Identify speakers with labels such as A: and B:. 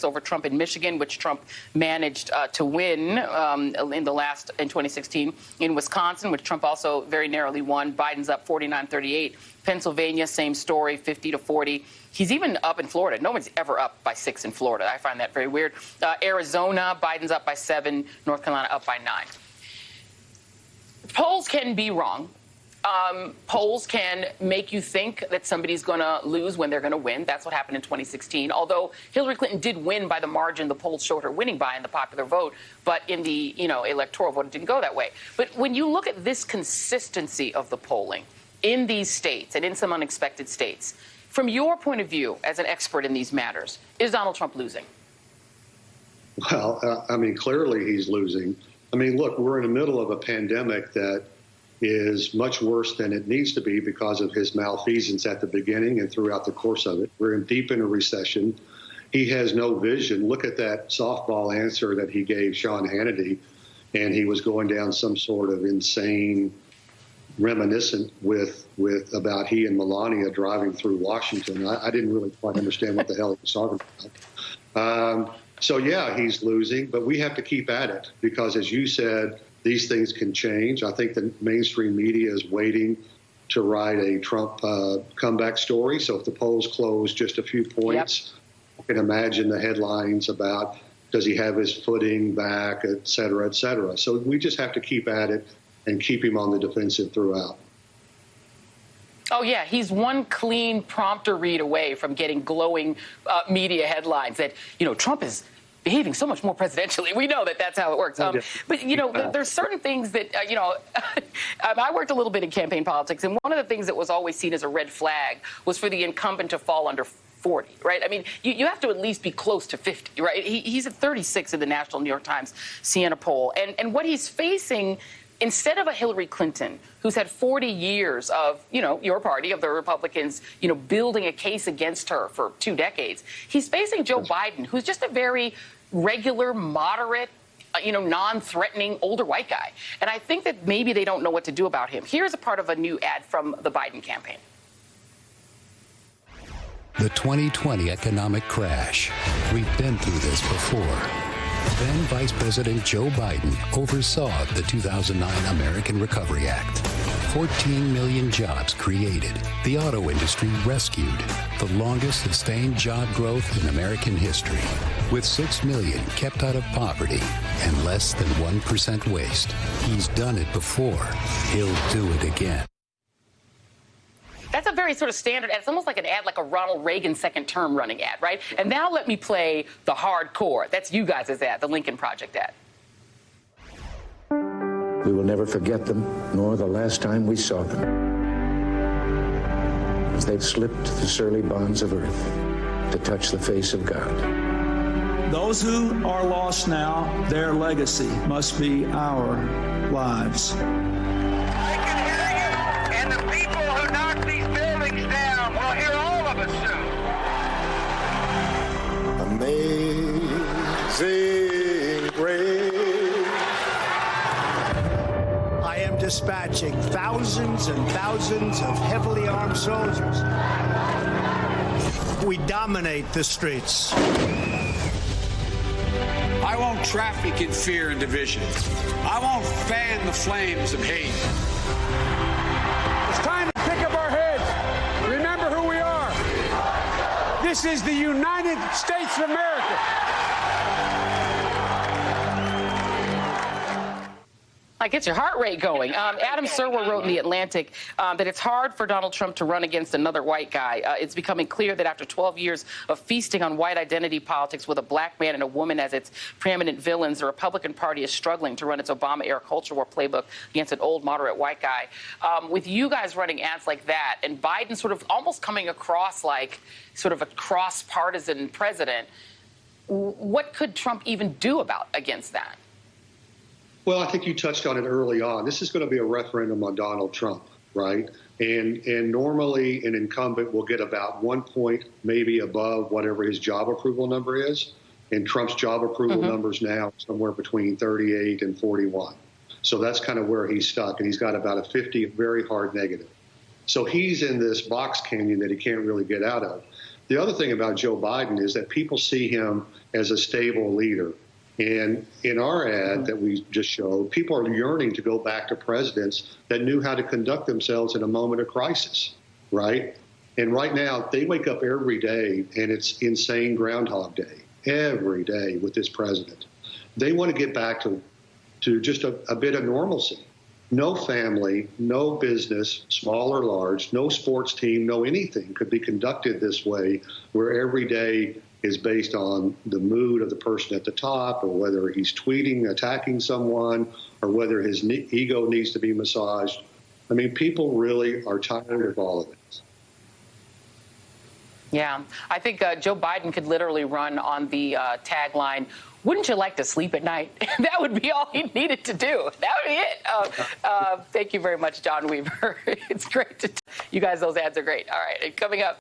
A: over Trump in Michigan, which Trump managed to win in 2016. In Wisconsin, which Trump also very narrowly won, Biden's up 49-38. Pennsylvania, same story, 50-40. He's even up in Florida. No one's ever up by 6 in Florida. I find that very weird. Arizona, Biden's up by 7. North Carolina up by 9. Polls can be wrong. Polls can make you think that somebody's going to lose when they're going to win. That's what happened in 2016. Although Hillary Clinton did win by the margin the polls showed her winning by in the popular vote, but in the electoral vote, it didn't go that way. But when you look at this consistency of the polling in these states and in some unexpected states, from your point of view as an expert in these matters, is Donald Trump losing?
B: Well, clearly he's losing. Look, we're in the middle of a pandemic that is much worse than it needs to be because of his malfeasance at the beginning and throughout the course of it. We're deep in a recession. He has no vision. Look at that softball answer that he gave Sean Hannity, and he was going down some sort of insane reminiscent with about he and Melania driving through Washington. I didn't really quite understand what the hell he was talking about. So, yeah, he's losing, but we have to keep at it because, as you said, these things can change. I think the mainstream media is waiting to write a Trump comeback story. So if the polls close just a few points, you can imagine the headlines about does he have his footing back, et cetera, et cetera. So we just have to keep at it and keep him on the defensive throughout.
A: Oh, yeah, he's one clean prompter read away from getting glowing media headlines that, Trump is behaving so much more presidentially. We know that that's how it works. But, there's certain things that, I worked a little bit in campaign politics, and one of the things that was always seen as a red flag was for the incumbent to fall under 40, right? You have to at least be close to 50, right? He's at 36 in the National New York Times Siena poll. And what he's facing, instead of a Hillary Clinton, who's had 40 years of, your party, of the Republicans, building a case against her for 2 decades, he's facing Joe Biden, who's just a very regular, moderate, non-threatening older white guy. And I think that maybe they don't know what to do about him. Here's a part of a new ad from the Biden campaign.
C: The 2020 economic crash. We've been through this before. Then Vice President Joe Biden oversaw the 2009 American Recovery Act. 14 million jobs created. The auto industry rescued. The longest sustained job growth in American history. With 6 million kept out of poverty and less than 1% waste. He's done it before. He'll do it again.
A: That's a very sort of standard ad. It's almost like an ad, like a Ronald Reagan second-term running ad, right? And now let me play the hardcore. That's you guys' ad, the Lincoln Project ad.
D: We will never forget them, nor the last time we saw them. As they've slipped the surly bonds of earth to touch the face of God.
E: Those who are lost now, their legacy must be our lives.
F: I can hear you, and the people who knock these buildings down will hear all of us
D: Amazing grace.
G: I am dispatching thousands and thousands of heavily armed soldiers. We dominate the streets.
H: I won't traffic in fear and division. I won't fan the flames of hate. It's time to pick up our heads. Remember who we are. This is the United States of America.
A: Like, gets your heart rate going. Adam Serwer wrote in The Atlantic that it's hard for Donald Trump to run against another white guy. It's becoming clear that after 12 years of feasting on white identity politics with a black man and a woman as its preeminent villains, the Republican Party is struggling to run its Obama-era culture war playbook against an old, moderate white guy. With you guys running ads like that and Biden sort of almost coming across like sort of a cross-partisan president, what could Trump even do against that?
B: Well, I think you touched on it early on. This is going to be a referendum on Donald Trump, right? And normally an incumbent will get about 1 point, maybe above whatever his job approval number is. And Trump's job approval numbers now somewhere between 38 and 41. So that's kind of where he's stuck. And he's got about a 50 very hard negative. So he's in this box canyon that he can't really get out of. The other thing about Joe Biden is that people see him as a stable leader. And in our ad that we just showed, people are yearning to go back to presidents that knew how to conduct themselves in a moment of crisis, right? And right now, they wake up every day, and it's insane Groundhog Day, every day with this president. They want to get back to just a bit of normalcy. No family, no business, small or large, no sports team, no anything could be conducted this way, where every day is based on the mood of the person at the top, or whether he's tweeting, attacking someone, or whether his ego needs to be massaged. I mean, people really are tired of all of this.
A: Yeah, I think Joe Biden could literally run on the tagline, "Wouldn't you like to sleep at night?" That would be all he needed to do. That would be it. Thank you very much, John Weaver. It's great to you guys. Those ads are great. All right, coming up.